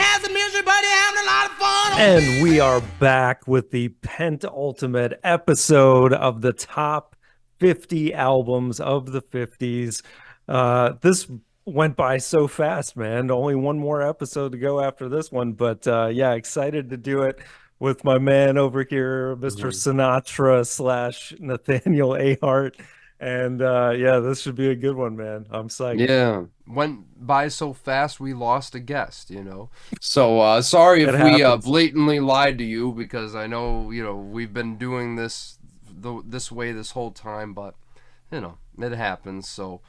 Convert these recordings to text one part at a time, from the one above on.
has the misery, but he having a lot of fun. And we are back with the penultimate episode of the top 50 albums of the 50s. This went by so fast, man. Only one more episode to go after this one. But yeah, excited to do it with my man over here, Mr. Mhm. Sinatra slash Nathaniel Ahart. And yeah, this should be a good one, man. I'm psyched. Yeah, went by so fast we lost a guest. So sorry It if we happens. blatantly lied to you because I know we've been doing this way this whole time, but it happens. So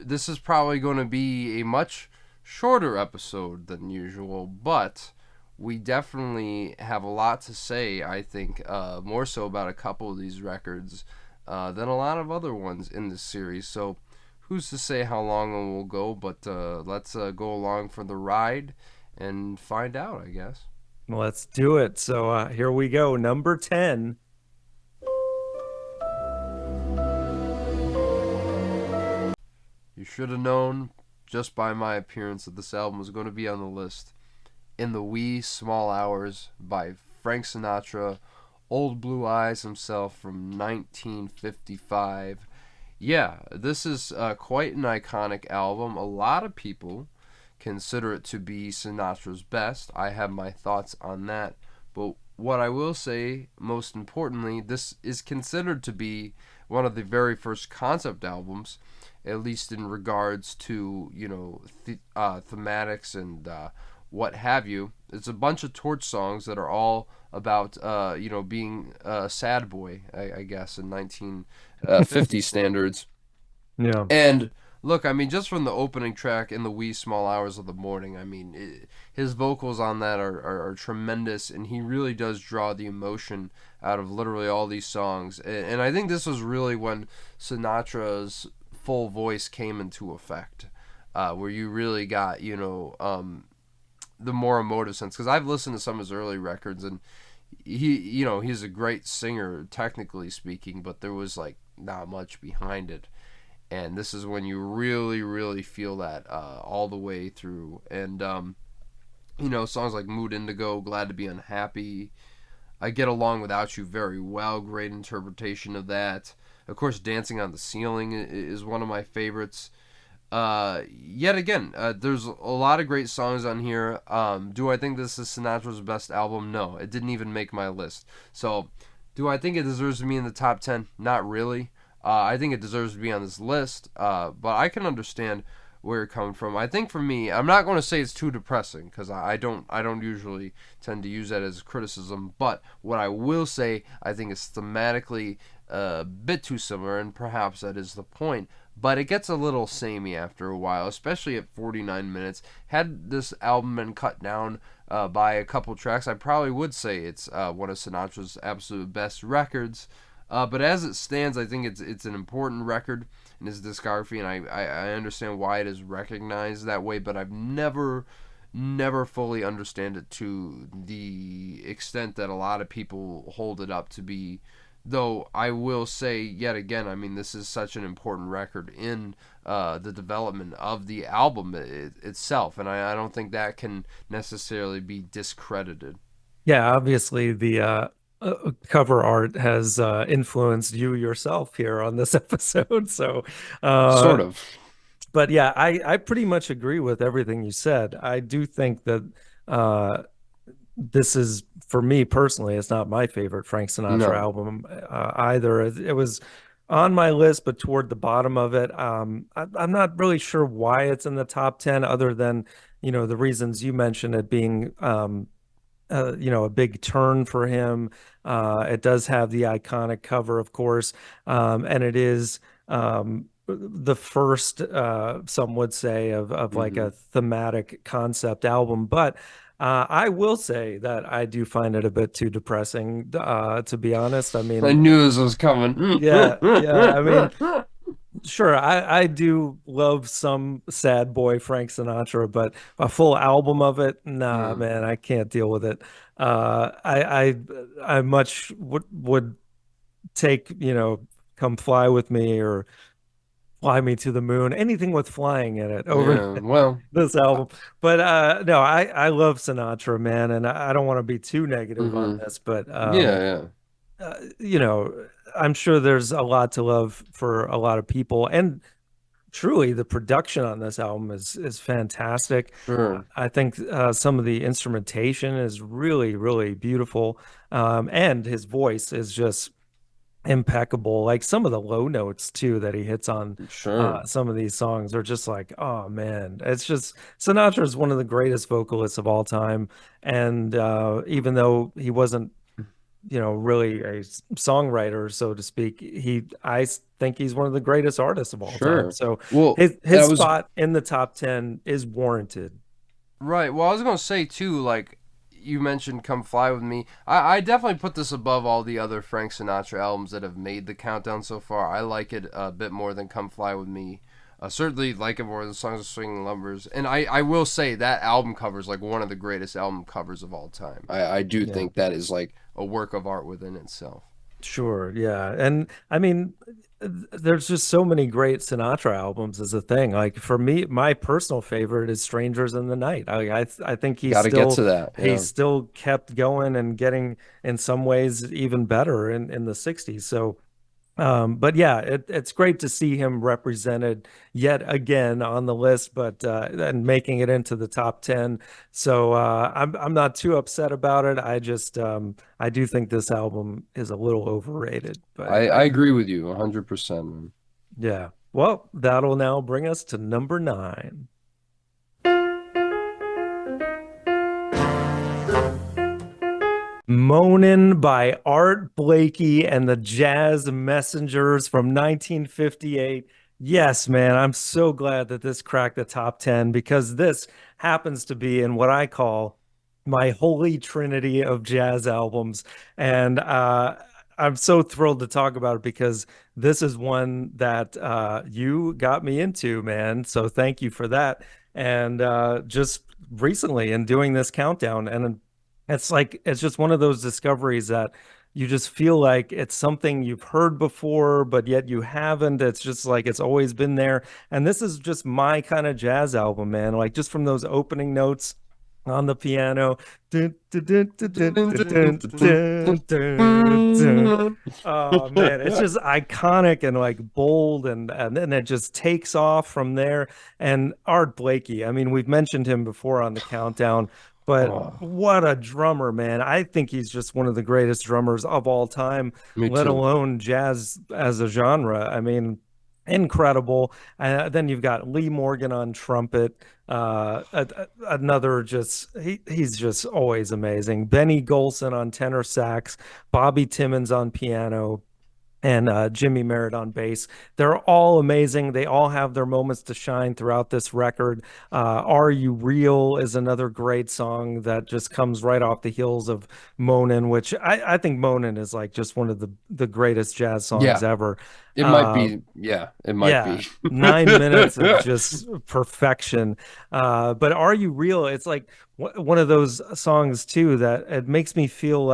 this is probably going to be a much shorter episode than usual, but we definitely have a lot to say. I think more so about a couple of these records than a lot of other ones in this series. So who's to say how long it will go? But let's go along for the ride and find out, I guess. Let's do it. So here we go. Number 10. You should have known just by my appearance that this album was going to be on the list. In the Wee Small Hours by Frank Sinatra, Old Blue Eyes himself from 1955. Yeah, this is quite an iconic album. A lot of people consider it to be Sinatra's best. I have my thoughts on that. But what I will say, most importantly, this is considered to be one of the very first concept albums, at least in regards to, thematics and what have you. It's a bunch of torch songs that are all about, being a sad boy, I guess, in 1950 standards. Yeah. And look, I mean, just from the opening track in the wee small hours of the morning, I mean, his vocals on that are tremendous, and he really does draw the emotion out of literally all these songs. And I think this was really when Sinatra's full voice came into effect, where you really got, the more emotive sense. Because I've listened to some of his early records, and he's a great singer, technically speaking, but there was, like, not much behind it. And this is when you really, really feel that all the way through. And, songs like Mood Indigo, Glad to Be Unhappy, I Get Along Without You very well, great interpretation of that. Of course, Dancing on the Ceiling is one of my favorites. Yet again, there's a lot of great songs on here. Do I think this is Sinatra's best album? No, it didn't even make my list. So, do I think it deserves to be in the top 10? Not really. I think it deserves to be on this list, but I can understand where you're coming from. I think for me, I'm not going to say it's too depressing because I don't usually tend to use that as criticism. But what I will say, I think it's thematically a bit too similar, and perhaps that is the point. But it gets a little samey after a while, especially at 49 minutes. Had this album been cut down by a couple tracks, I probably would say it's one of Sinatra's absolute best records. But as it stands, I think it's an important record in his discography, and I understand why it is recognized that way, but I've never fully understand it to the extent that a lot of people hold it up to be. Though I will say yet again, I mean, this is such an important record in the development of the album itself, and I don't think that can necessarily be discredited. Yeah, obviously the cover art has influenced you yourself here on this episode. So, Sort of. but yeah, I pretty much agree with everything you said. I do think that uh, this is, for me personally, it's not my favorite Frank Sinatra No. album either. It was on my list, but toward the bottom of it. I'm not really sure why it's in the top 10, other than, the reasons you mentioned, it being a big turn for him. It does have the iconic cover, of course, and it is the first, some would say, of like Hmm. a thematic concept album. But I will say that I do find it a bit too depressing, to be honest. I I mean, knew this was coming. yeah, yeah. I mean, sure, I do love some sad boy Frank Sinatra, but a full album of it, nah, Hmm. man, I can't deal with it. I much would take, Come Fly With Me, or Fly Me to the Moon, anything with flying in it over Yeah, well, this album. But no, I love Sinatra, man, and I don't want to be too negative on mm-hmm. this, but Yeah, yeah, you know, I'm sure there's a lot to love for a lot of people, and truly, the production on this album is fantastic. sure, I think some of the instrumentation is really, really beautiful, and his voice is just impeccable. Like some of the low notes too that he hits on sure, some of these songs are just like, oh man, it's just Sinatra is one of the greatest vocalists of all time. And even though he wasn't, really a songwriter, so to speak, I think he's one of the greatest artists of all time. sure. So Well, his I was spot in the top 10 is warranted. right. Well, I was gonna say too, like you mentioned, "Come Fly with Me." I definitely put this above all the other Frank Sinatra albums that have made the countdown so far. I like it a bit more than "Come Fly with Me." Certainly like it more than "Songs of Swinging Lumbers." And I will say that album cover is like one of the greatest album covers of all time. I do Yeah. think that is like a work of art within itself. Sure, yeah. And I mean, there's just so many great Sinatra albums as a thing. Like for me, my personal favorite is Strangers in the Night. I think Got to get to that. he Yeah. still kept going and getting in some ways even better in the 60s. So but yeah, it's great to see him represented yet again on the list, but and making it into the top 10. So I'm not too upset about it. I do think this album is a little overrated, but I agree with you 100%, man. yeah. Well, that'll now bring us to number 9. Moanin' by Art Blakey and the Jazz Messengers from 1958. Yes, man, I'm so glad that this cracked the top 10 because this happens to be in what I call my holy trinity of jazz albums. And I'm so thrilled to talk about it because this is one that you got me into, man. So thank you for that. And just recently in doing this countdown, and it's like it's just one of those discoveries that you just feel like it's something you've heard before, but yet you haven't. It's just like it's always been there. And this is just my kind of jazz album, man. Like just from those opening notes on the piano. Dun, dun, dun, dun, dun, dun, dun, dun, dun, dun. Oh man, it's just iconic and like bold, and then it just takes off from there. And Art Blakey, I mean, we've mentioned him before on the countdown, but Oh, what a drummer, man. I think he's just one of the greatest drummers of all time, me let too. alone jazz as a genre. I mean, incredible. Then you've got Lee Morgan on trumpet. Another he's just always amazing. Benny Golson on tenor sax, Bobby Timmons on piano, and Jimmy Merritt on bass. They're all amazing. They all have their moments to shine throughout this record. Are You Real is another great song that just comes right off the heels of Moanin', which I think Moanin' is like just one of the greatest jazz songs Yeah, ever. it might Uh, be. Yeah, it might yeah, be. 9 minutes of just perfection. But Are You Real? It's like one of those songs too that it makes me feel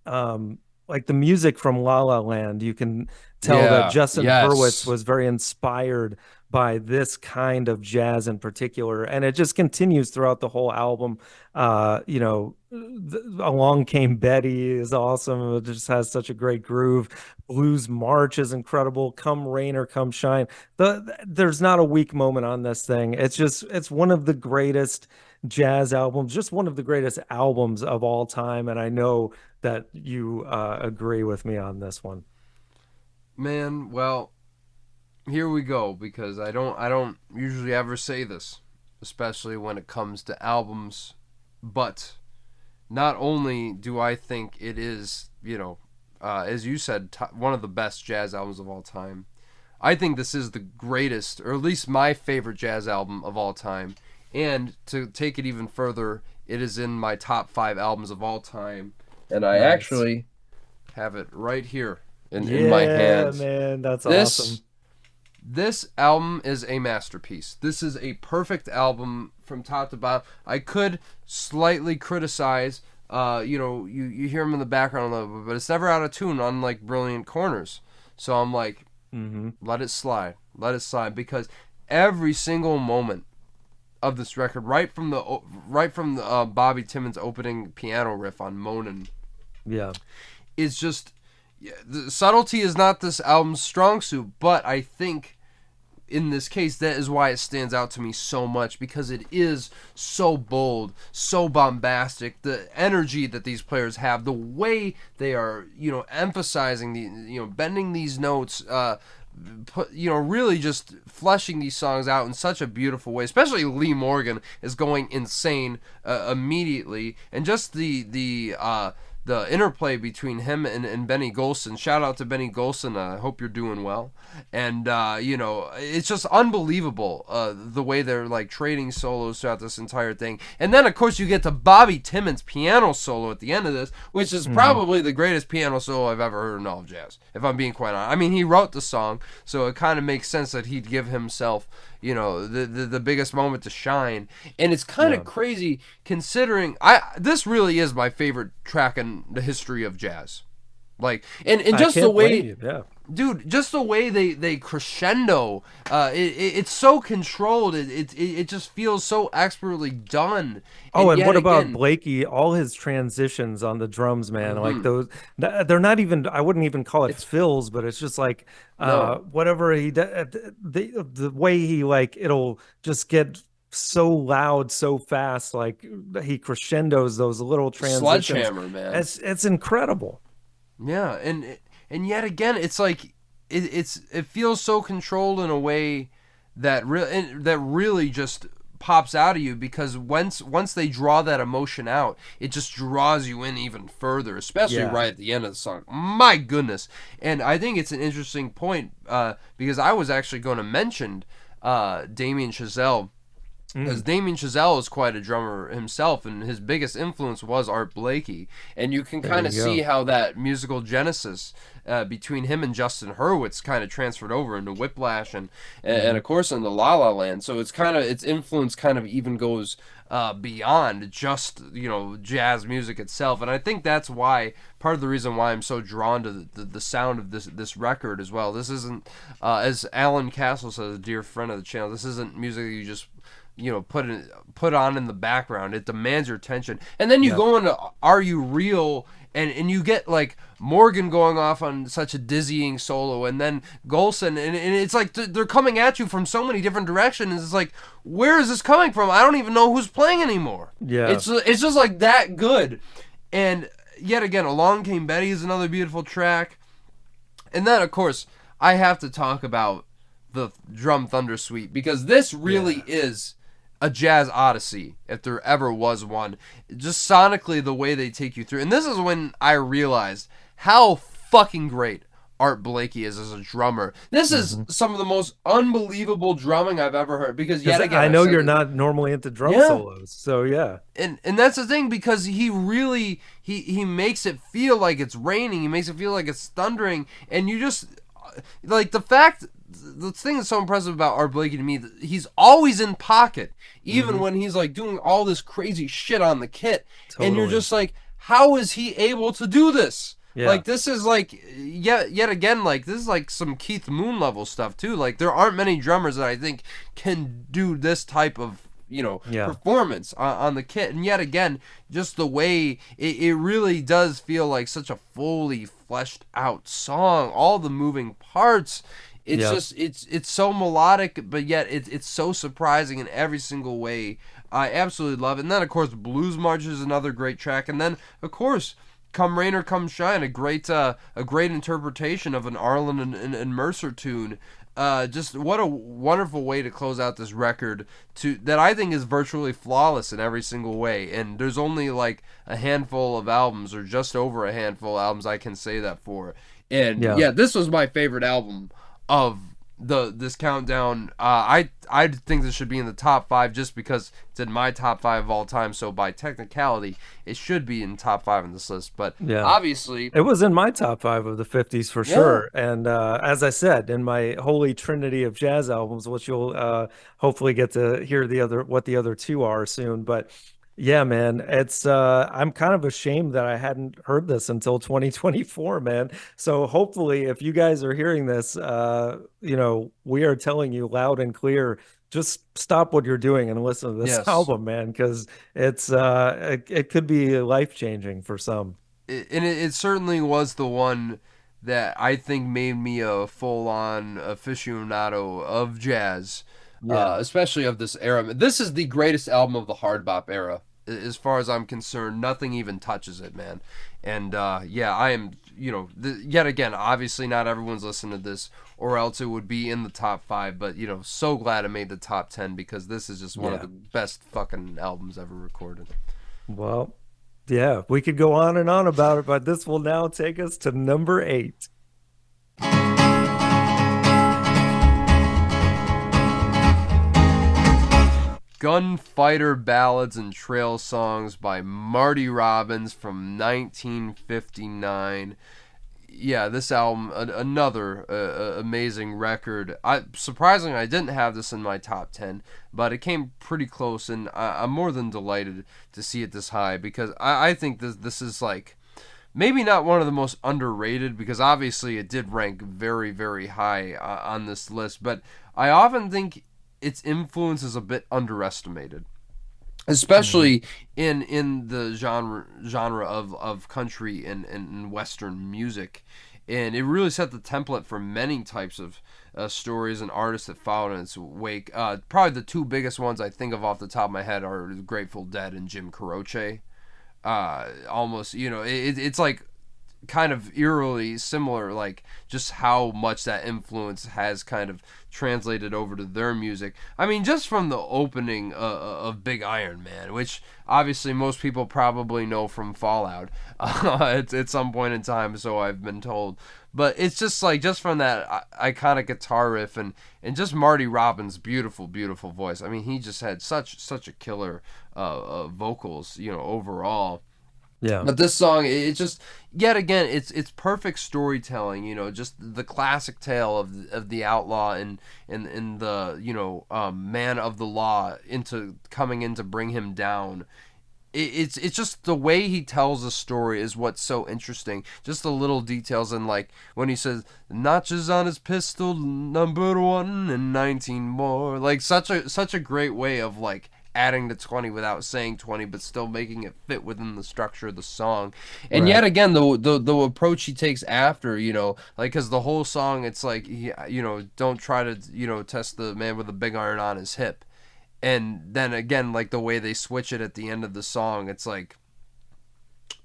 um like the music from La La Land. You can tell that Yeah, Justin Hurwitz yes. was very inspired by this kind of jazz in particular, and it just continues throughout the whole album. Along Came Betty is awesome. It just has such a great groove. Blues March is incredible. Come Rain or Come Shine. There's not a weak moment on this thing. It's one of the greatest jazz albums, just one of the greatest albums of all time. And I know that you agree with me on this one. Man, well, here we go because I don't usually ever say this, especially when it comes to albums, but not only do I think it is, as you said, one of the best jazz albums of all time. I think this is the greatest, or at least my favorite jazz album of all time. And to take it even further, it is in my top 5 albums of all time. And I Nice. actually have it right here in my Yeah, hands. man, that's awesome. This this album is a masterpiece. This is a perfect album from top to bottom. I could slightly criticize, you hear him in the background a little bit, but it's never out of tune, unlike Brilliant Corners. So I'm like, Mm-hmm. Let it slide. Let it slide, because every single moment of this record, right from the Bobby Timmons opening piano riff on Moanin', Yeah. is just, yeah, the subtlety is not this album's strong suit, but I think in this case that is why it stands out to me so much, because it is so bold, so bombastic. The energy that these players have, the way they are, emphasizing bending these notes, really just fleshing these songs out in such a beautiful way. Especially Lee Morgan is going insane immediately, and just the interplay between him and Benny Golson. Shout out to Benny Golson. I hope you're doing well. And it's just unbelievable the way they're like trading solos throughout this entire thing. And then of course you get to Bobby Timmons' piano solo at the end of this, which is probably the greatest piano solo I've ever heard in all of jazz, if I'm being quite honest. I mean, he wrote the song, so it kind of makes sense that he'd give himself the biggest moment to shine. And it's kind of crazy considering this really is my favorite track in the history of jazz. Like, and just the way, dude, just the way they crescendo, it's so controlled. It just feels so expertly done. Oh, and what about Blakey? All his transitions on the drums, man, like those, they're not even, I wouldn't even call it fills, but it's just like whatever he does, the way he, like, it'll just get so loud so fast, like he crescendos those little transitions. Sledgehammer, man. It's incredible. Yeah, and yet again, it's like it feels so controlled in a way that really just pops out of you, because once they draw that emotion out, it just draws you in even further, especially right at the end of the song. My goodness. And I think it's an interesting point, because I was actually going to mention Damien Chazelle, because Damien Chazelle is quite a drummer himself, and his biggest influence was Art Blakey. And you can kind of see how that musical genesis between him and Justin Hurwitz kind of transferred over into Whiplash and of course into La La Land. So its influence kind of even goes beyond just jazz music itself. And I think that's why, part of the reason why I'm so drawn to the sound of this record as well. This isn't, as Alan Castle says, a dear friend of the channel, this isn't music that you just put on in the background. It demands your attention. And then you go into Are You Real, and you get like Morgan going off on such a dizzying solo, and then Golson, and it's like they're coming at you from so many different directions. It's like, where is this coming from? I don't even know who's playing anymore. Yeah, it's just like that good. And yet again, Along Came Betty is another beautiful track. And then of course I have to talk about the Drum Thunder Suite, because this really is a jazz odyssey, if there ever was one. Just sonically, the way they take you through. And this is when I realized how fucking great Art Blakey is as a drummer. This is some of the most unbelievable drumming I've ever heard, because yet again, I know you're not normally into drum solos, so and that's the thing, because he really he makes it feel like it's raining, he makes it feel like it's thundering, and you just like the thing that's so impressive about Art Blakey to me, he's always in pocket, even when he's like doing all this crazy shit on the kit. And you're just like, how is he able to do this? Like, this is like, yet again, like, this is like some Keith Moon level stuff too. Like, there aren't many drummers that I think can do this type of performance on the kit. And yet again, just the way it really does feel like such a fully fleshed out song, all the moving parts. It's just it's so melodic, but yet it's so surprising in every single way. I absolutely love it. And then of course Blues March is another great track. And then of course Come Rain or Come Shine, a great interpretation of an Arlen and Mercer tune. Just what a wonderful way to close out this record, that I think is virtually flawless in every single way. And there's only like a handful of albums, or just over a handful of albums I can say that for. And this was my favorite album of this countdown. I think this should be in the top 5, just because it's in my top 5 of all time. So by technicality, it should be in top 5 in this list. But obviously, it was in my top 5 of the 50s for sure. And as I said, in my holy trinity of jazz albums, which you'll hopefully get to hear what the other 2 are soon. But Yeah, man. It's I'm kind of ashamed that I hadn't heard this until 2024, man. So hopefully if you guys are hearing this, we are telling you loud and clear, just stop what you're doing and listen to this Yes. album, man, because it could be life-changing for some. It certainly was the one that I think made me a full-on aficionado of jazz, Yeah. especially of this era. This is the greatest album of the hard bop era, as far as I'm concerned. Nothing even touches it, man. And yeah, I am. Yet again, obviously not everyone's listening to this, or else it would be in the top five. But so glad it made the top 10 because this is just one of Yeah. the best fucking albums ever recorded. Well, yeah, we could go on and on about it, but this will now take us to number 8. Gunfighter Ballads and Trail Songs by Marty Robbins from 1959. Yeah, this album, another amazing record. Surprisingly, I didn't have this in my top 10, but it came pretty close, and I'm more than delighted to see it this high because I think this is like maybe not one of the most underrated because obviously it did rank very, very high on this list, but I often think its influence is a bit underestimated, Mhm. especially in the genre of country and western music, and it really set the template for many types of stories and artists that followed in its wake. Probably the two biggest ones I think of off the top of my head are the Grateful Dead and Jim Croce. Almost, it's like kind of eerily similar, like just how much that influence has kind of translated over to their music. I mean, just from the opening of Big Iron Man, which obviously most people probably know from Fallout at some point in time, so I've been told. But it's just like just from that iconic guitar riff and just Marty Robbins' beautiful, beautiful voice. I mean, he just had such a killer vocals, overall. Yeah. But this song, it just yet again, it's perfect storytelling. Just the classic tale of the outlaw and the man of the law into coming in to bring him down. It's just the way he tells the story is what's so interesting. Just the little details and like when he says notches on his pistol, number 1 and 19 more. Like such a great way of like adding the 20 without saying 20 but still making it fit within the structure of the song. And yet Right. again the approach he takes after, like cuz the whole song it's like don't try to, test the man with a big iron on his hip. And then again, like the way they switch it at the end of the song, it's like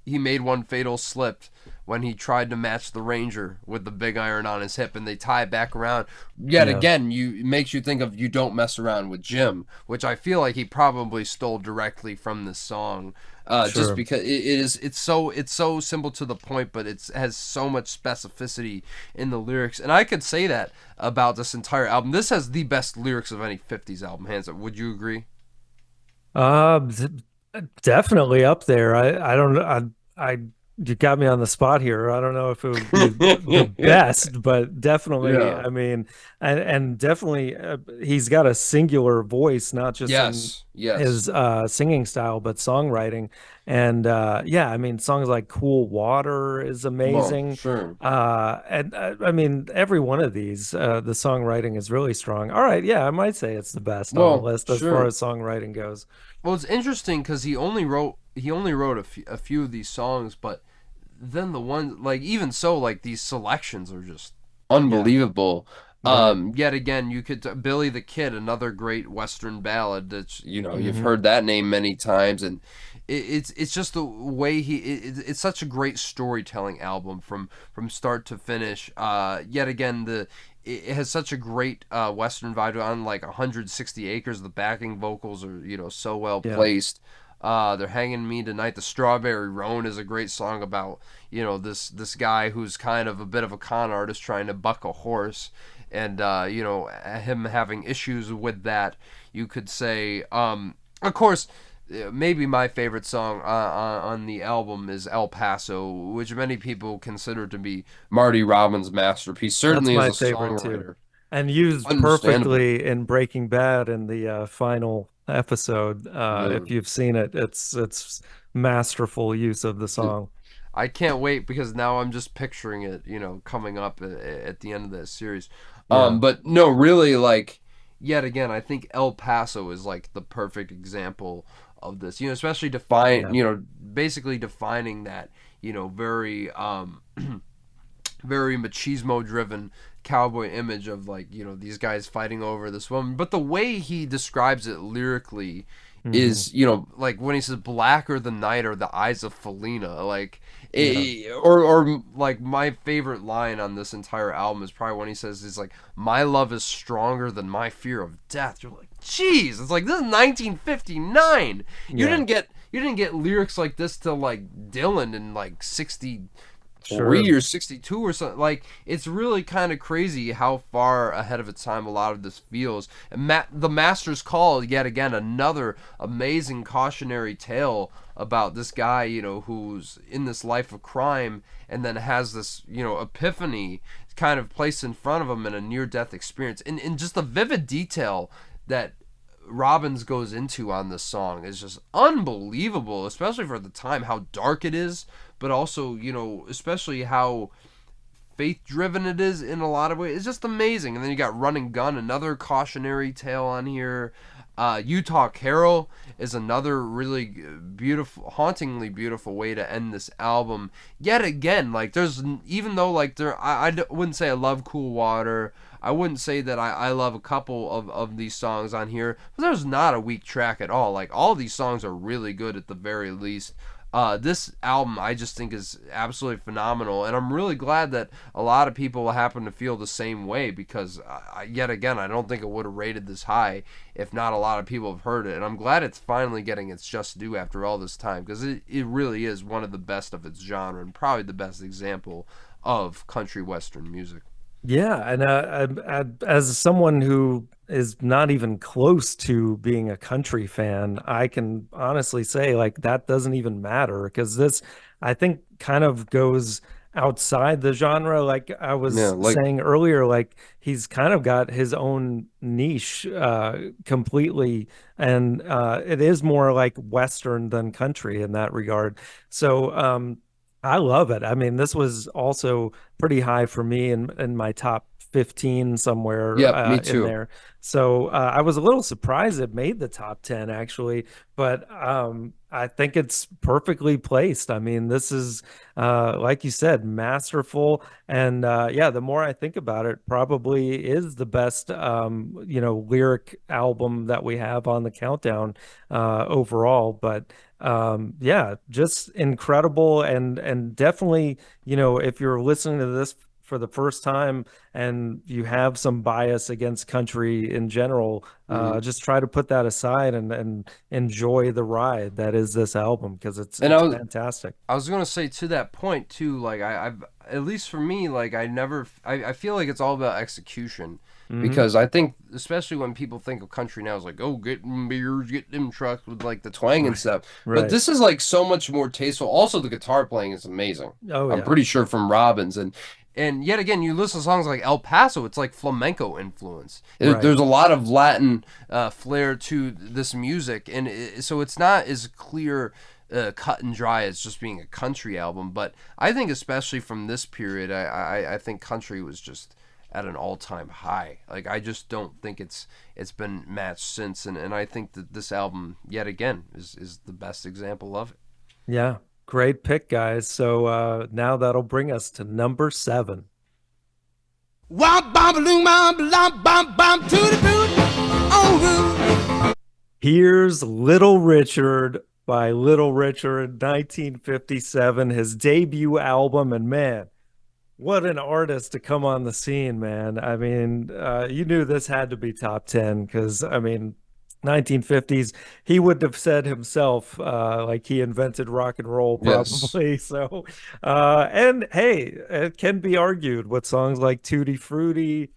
he made one fatal slip when he tried to match the Ranger with the big iron on his hip, and they tie it back around. Yet Yeah. again, it makes you think of "You Don't Mess Around with Jim," which I feel like he probably stole directly from this song. Just Sure. because it's so simple to the point, but it has so much specificity in the lyrics, and I could say that about this entire album. This has the best lyrics of any '50s album, hands up. Would you agree? Uh, d- Definitely up there. I don't know. I You got me on the spot here. I don't know if it would be the best, but definitely. Yeah. I mean, and definitely, he's got a singular voice, not just in Yes. Yes. his singing style, but songwriting. And yeah, I mean, songs like "Cool Water" is Well, amazing. sure. And I mean, every one of these, the songwriting is really strong. All right, yeah, I might say it's the best on the Well, list as far sure. as songwriting goes. Well, it's interesting because he only wrote a few of these songs, but then the ones like even so like these selections are just Yeah, unbelievable. right. Yet again, you could Billy the Kid, another great Western ballad. That's you've Hmm. heard that name many times, and it's just the way it's such a great storytelling album from start to finish. Yet again, it has such a great Western vibe on like 160 acres. The backing vocals are so well Yeah. placed. They're hanging me tonight. The Strawberry Roan is a great song about this guy who's kind of a bit of a con artist trying to buck a horse, and him having issues with that. You could say, of course, maybe my favorite song on the album is El Paso, which many people consider to be Marty Robbins' masterpiece. That's Certainly as my a favorite too. songwriter. and used Understandable. perfectly in Breaking Bad in the final episode. If The, you've seen it, it's masterful use of the the song. I can't wait because now I'm just picturing it, coming up at the end of that series. Yeah, But no, really, like, yet again, I think El Paso is like the perfect example of this. Especially yeah, basically defining that, very very machismo driven cowboy image of, like, these guys fighting over this woman. But the way he describes it lyrically hmm, is, like when he says blacker the night or the eyes of Felina, like, yeah, or like my favorite line on this entire album is probably when he says, "Is like my love is stronger than my fear of death." You're like, "Jeez, it's like this is 1959. yeah, You didn't get lyrics like this till like Dylan in like 60 sure. 3 or 62 or something. Like, it's really kind of crazy how far ahead of its time a lot of this feels. And the Master's Call, yet again, another amazing cautionary tale about this guy, who's in this life of crime and then has this, epiphany kind of placed in front of him in a near-death experience. And just the vivid detail that Robbins goes into on this song is just unbelievable, especially for the time, how dark it is, but also, especially how faith driven it is in a lot of ways. It's just amazing. And then you got Running Gun, another cautionary tale on here. Utah Carol is another really beautiful, hauntingly beautiful way to end this album. Yet again, like, there's, even though, like, I wouldn't say I love Cool Water. I wouldn't say that I love a couple of these songs on here, but there's not a weak track at all. Like, all these songs are really good at the very least. This album I just think is absolutely phenomenal, and I'm really glad that a lot of people happen to feel the same way, because yet again, I don't think it would have rated this high if not a lot of people have heard it, and I'm glad it's finally getting its just due after all this time, because it really is one of the best of its genre and probably the best example of country western music. Yeah, and as someone who is not even close to being a country fan, I can honestly say like that doesn't even matter because this, I think, kind of goes outside the genre. Like I Yeah, was like, saying earlier, like he's kind of got his own niche completely, and it is more like Western than country in that regard. So I love it. I mean, this was also pretty high for me in my top 15 somewhere yep, me in too. there. So I was a little surprised it made the top 10 actually, but I think it's perfectly placed. I mean, this is like you said, masterful. And yeah, the more I think about it, probably is the best lyric album that we have on the countdown overall. But yeah, just incredible and definitely, if you're listening to this for the first time and you have some bias against country in general, Hmm. just try to put that aside and enjoy the ride that is this album because it's And it's fantastic. I was gonna say, to that point too, like, I've, at least for me, like, I feel like it's all about execution, Hmm. because I think, especially when people think of country now, it's like, oh, get them beers, get them trucks with like the twang and Right. stuff. But Right. this is like so much more tasteful. Also, the guitar playing is amazing. Oh I'm yeah. pretty sure from Robbins, and yet again, you listen to songs like El Paso, it's like flamenco influence. Right. There's a lot of Latin flair to this music, and so it's not as clear, cut and dry as just being a country album. But I think, especially from this period, I think country was just at an all time high. Like, I just don't think it's been matched since, and I think that this album, yet again, is the best example of it. Yeah. Great pick, guys. So now that'll bring us to number 7. Womp bam loom bam bam bam bam to the boot. Oh, Here's Little Richard by Little Richard, 1957, his debut album. And man, what an artist to come on the scene, man. I mean, you knew this had to be top 10 because, I mean, 1950s, he would have said himself, like he invented rock and roll, Yes. probably. So, and hey, it can be argued with songs like Tutti Frutti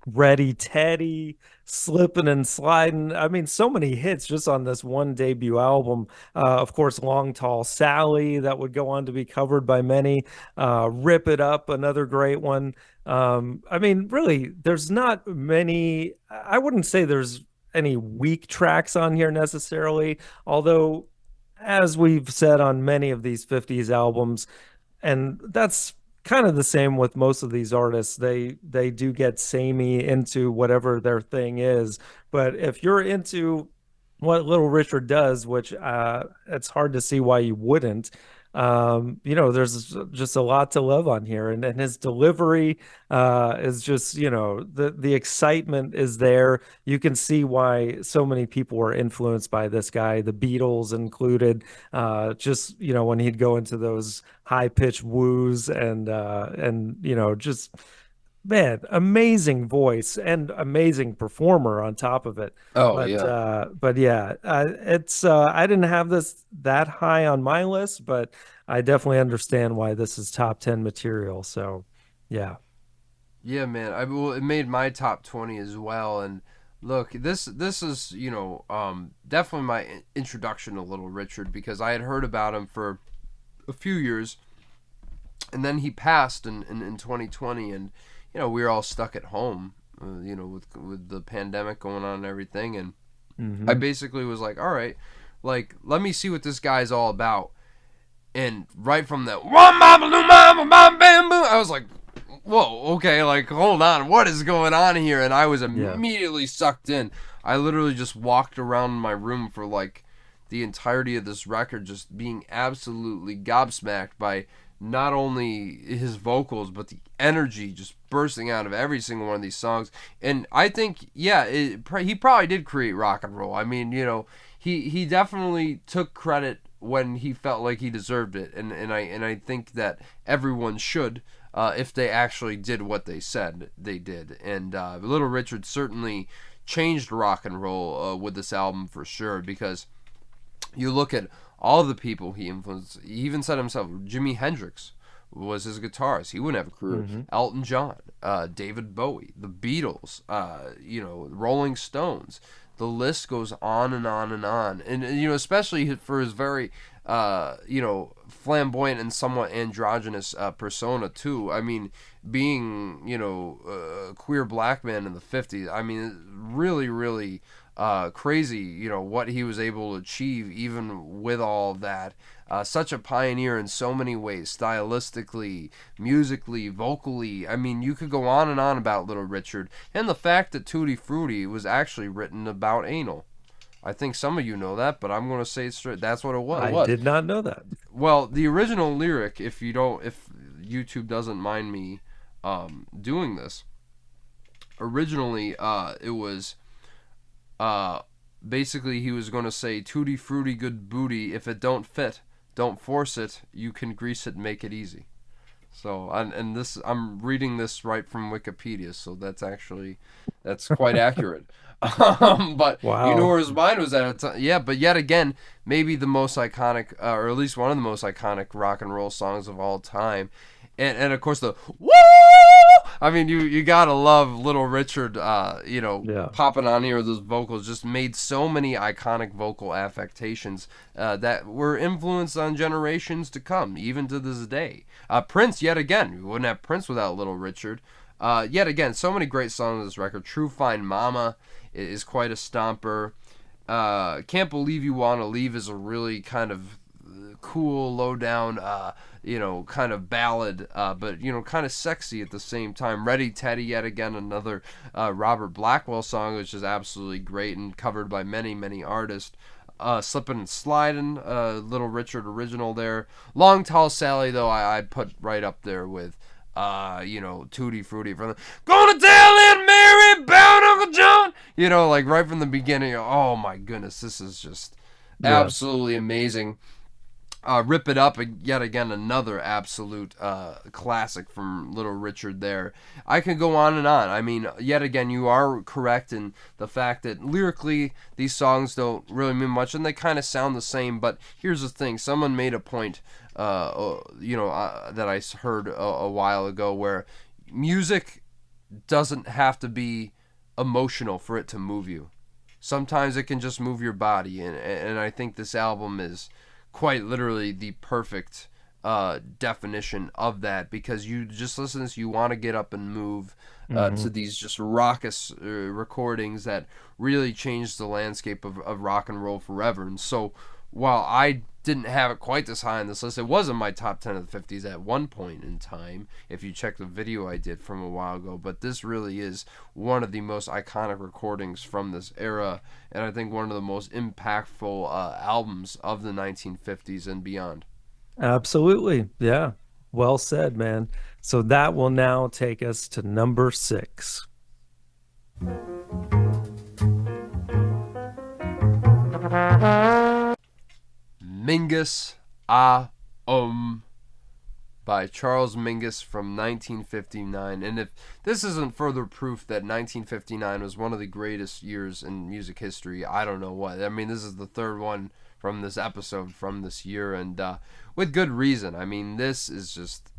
Ready Teddy, Slipping and Sliding. I mean, so many hits just on this one debut album. Of course, Long Tall Sally, that would go on to be covered by many. Rip It Up, another great one. I mean, really, there's not many, I wouldn't say there's any weak tracks on here necessarily, although, as we've said on many of these 50s albums, and that's kind of the same with most of these artists. They do get samey into whatever their thing is. But if you're into what Little Richard does, which it's hard to see why you wouldn't, there's just a lot to love on here, and his delivery is just, the excitement is there. You can see why so many people were influenced by this guy, the Beatles included. Just, when he'd go into those high pitched woos and just, man, amazing voice and amazing performer on top of it. Oh But yeah. but yeah, it's I didn't have this that high on my list, but I definitely understand why this is top 10 material. So yeah. Yeah, man. Well, it made my top 20 as well. And look, this is definitely my introduction to Little Richard, because I had heard about him for a few years, and then he passed in 2020, and we were all stuck at home, with the pandemic going on and everything, and I Hmm. basically was like, all right, like, let me see what this guy's all about. And right from that, I was like, whoa, okay, like, hold on, what is going on here? And I was Yeah. immediately sucked in. I literally just walked around my room for like the entirety of this record, just being absolutely gobsmacked by not only his vocals, but the energy just bursting out of every single one of these songs. And I think, yeah, he probably did create rock and roll. I mean, he definitely took credit when he felt like he deserved it, and I think that everyone should, if they actually did what they said they did. And Little Richard certainly changed rock and roll with this album for sure, because you look at all the people he influenced. He even said himself, Jimi Hendrix was his guitarist. He wouldn't have a career. Hmm. Elton John, David Bowie, the Beatles, Rolling Stones. The list goes on and on and on. And especially for his very, flamboyant and somewhat androgynous persona too. I mean, being, a queer black man in the 50s. I mean, really, really crazy, what he was able to achieve even with all that. Such a pioneer in so many ways, stylistically, musically, vocally. I mean, you could go on and on about Little Richard, and the fact that Tutti Frutti was actually written about anal. I think some of you know that, but I'm going to say it straight. That's what it was. I did not know that. Well, the original lyric, if YouTube doesn't mind me doing this, originally it was uh, basically he was going to say, "Tutti frutti, good booty. If it don't fit, don't force it. You can grease it, make it easy." So, and this, I'm reading this right from Wikipedia, so that's quite accurate. But you know Wow. where his mind was at. Yeah, but yet again, maybe the most iconic, or at least one of the most iconic rock and roll songs of all time. And of course the woo. I mean, you gotta love Little Richard. Yeah. Popping on here with his vocals just made so many iconic vocal affectations that were influenced on generations to come, even to this day. Prince, yet again, we wouldn't have Prince without Little Richard. Yet again, so many great songs on this record. True Fine Mama is quite a stomper. Can't Believe You Wanna Leave is a really kind of cool, low down, kind of ballad, but kind of sexy at the same time. Ready Teddy, yet again, another Robert Blackwell song, which is absolutely great and covered by many, many artists. Slippin' and Slidin', Little Richard original there. Long Tall Sally, though, I'd put right up there with, Tutti Frutti from the Gonna Tell Aunt Mary about Uncle John. Like right from the beginning. Oh my goodness, this is just Yeah. absolutely amazing. Rip It Up, yet again, another absolute classic from Little Richard there. I could go on and on. I mean, yet again, you are correct in the fact that lyrically, these songs don't really mean much, and they kind of sound the same, but here's the thing. Someone made a point, that I heard a while ago, where music doesn't have to be emotional for it to move you. Sometimes it can just move your body, and I think this album is quite literally the perfect definition of that, because you just listen to this, you want to get up and move to these just raucous recordings that really changed the landscape of rock and roll forever. And so while I didn't have it quite this high on this list, it was in my top 10 of the 50s at one point in time, if you check the video I did from a while ago. But this really is one of the most iconic recordings from this era, and I think one of the most impactful albums of the 1950s and beyond. Absolutely. Yeah. Well said, man. So that will now take us to number 6. Mingus Ah by Charles Mingus from 1959. And if this isn't further proof that 1959 was one of the greatest years in music history, I don't know what. I mean, this is the third one from this episode from this year, and with good reason. I mean, this is just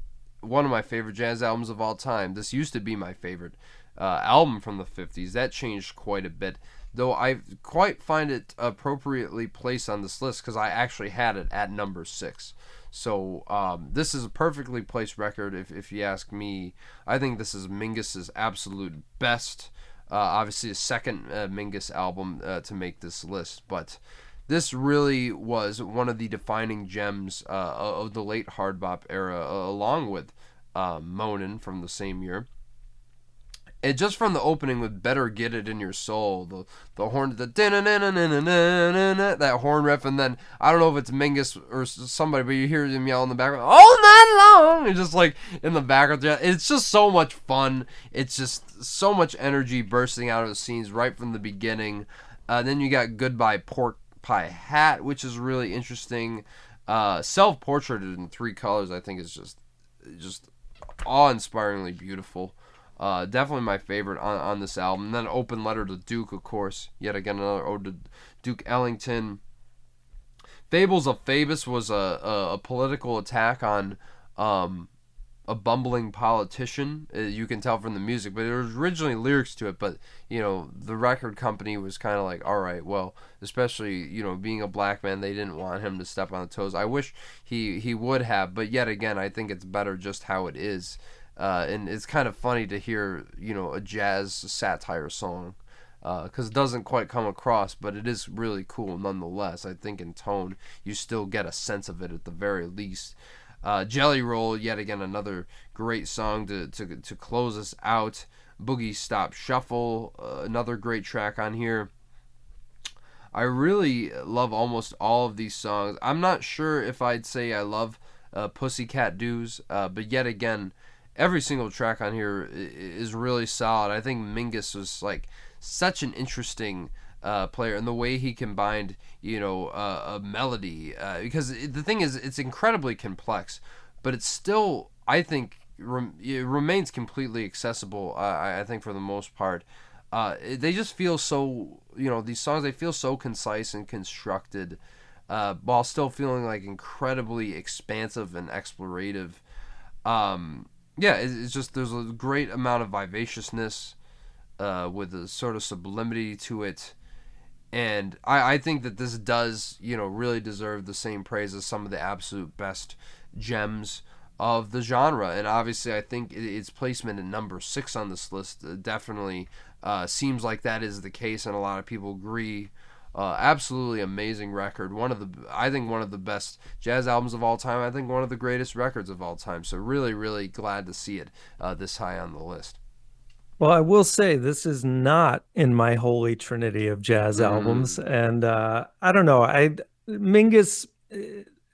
one of my favorite jazz albums of all time. This used to be my favorite album from the 50s. That changed quite a bit, though I quite find it appropriately placed on this list because I actually had it at number 6. So this is a perfectly placed record, if you ask me. I think this is Mingus's absolute best. Obviously, a second Mingus album to make this list, but this really was one of the defining gems of the late hard bop era, along with Moanin' from the same year. And just from the opening with "Better Get It in Your Soul," the horn, that horn riff, and then I don't know if it's Mingus or somebody, but you hear him yell in the background all night long, and just like in the background, it's just so much fun. It's just so much energy bursting out of the scenes right from the beginning. Then you got "Goodbye Pork Pie Hat," which is really interesting. Self-portraited in 3 colors, I think is just awe-inspiringly beautiful. Definitely my favorite on this album. And then "Open Letter to Duke," of course. Yet again, another ode to Duke Ellington. "Fables of Phoebus" was a political attack on a bumbling politician. You can tell from the music, but there was originally lyrics to it. But the record company was kind of like, all right, well, especially being a black man, they didn't want him to step on the toes. I wish he would have, but yet again, I think it's better just how it is. And it's kind of funny to hear, a jazz satire song, because it doesn't quite come across, but it is really cool nonetheless. I think in tone, you still get a sense of it at the very least. "Jelly Roll," yet again another great song to close us out. "Boogie Stop Shuffle," another great track on here. I really love almost all of these songs. I'm not sure if I'd say I love Pussycat Dues, but yet again, every single track on here is really solid. I think Mingus was like such an interesting player, and the way he combined, a melody, because the thing is, it's incredibly complex, but it's still, I think, it remains completely accessible. I think for the most part, they just feel so, these songs, they feel so concise and constructed, while still feeling like incredibly expansive and explorative. Yeah, it's just, there's a great amount of vivaciousness with a sort of sublimity to it. And I think that this does, really deserve the same praise as some of the absolute best gems of the genre. And obviously, I think its placement at number 6 on this list definitely seems like that is the case, and a lot of people agree. Absolutely amazing record. I think one of the best jazz albums of all time. I think one of the greatest records of all time. So really, really glad to see it this high on the list. Well, I will say this is not in my holy trinity of jazz albums, Mm. and I don't know. Mingus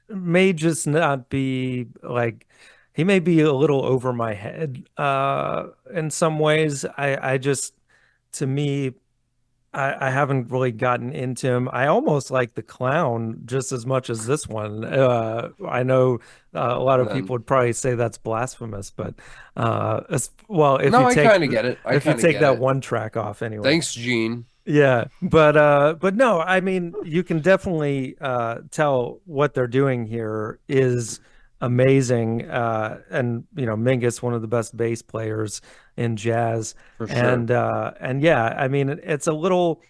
may just not be like, he may be a little over my head in some ways. I just, to me, I haven't really gotten into him. I almost like The Clown just as much as this one. I know a lot of And people would probably say that's blasphemous, but well, no, I kind of get it. I if you kind of take get that it. one track off anyway. Thanks, Gene. Yeah, but no, I mean, you can definitely tell what they're doing here is amazing. And Mingus, one of the best bass players in jazz. For sure. And yeah, I mean, it's a little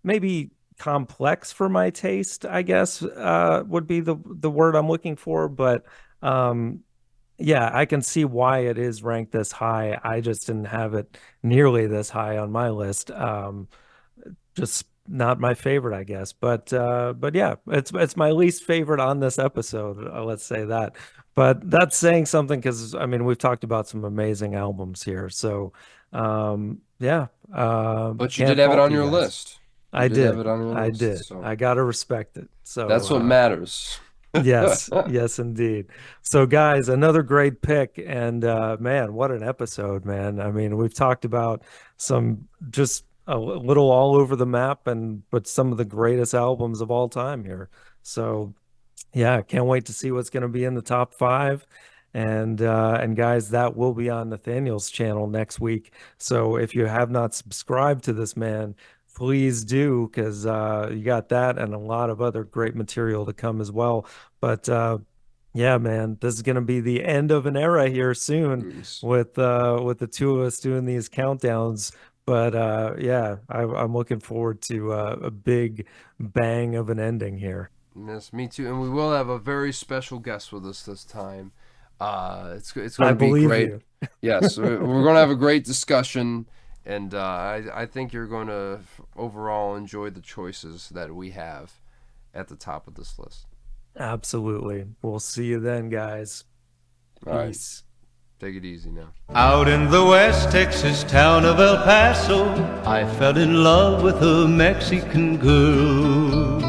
maybe complex for my taste, I guess, would be the word I'm looking for. But um, yeah, I can see why it is ranked this high. I just didn't have it nearly this high on my list. Just not my favorite, I guess. But yeah, it's my least favorite on this episode. Let's say that. But that's saying something because I mean we've talked about some amazing albums here. So yeah, But you did can't have it fault on you your guys. list. You I did have did. it on your I list. did. So I gotta respect it. So that's what matters. yes, yes, indeed. So, guys, another great pick, and man, what an episode, man! I mean, we've talked about some just a little all over the map, and but some of the greatest albums of all time here. So, yeah, can't wait to see what's going to be in the top five. And guys, that will be on Nathaniel's channel next week. So if you have not subscribed to this man, please do, because you got that and a lot of other great material to come as well. But yeah, man, this is going to be the end of an era here soon Yes. with the two of us doing these countdowns. But yeah, I'm looking forward to a big bang of an ending here. Yes, me too. And we will have a very special guest with us this time. It's going I to be believe great. you. Yes, we're going to have a great discussion, and I think you're going to overall enjoy the choices that we have at the top of this list. Absolutely. We'll see you then, guys. All right, Peace. take it easy now. Out in the West Texas town of El Paso, I fell in love with a Mexican girl.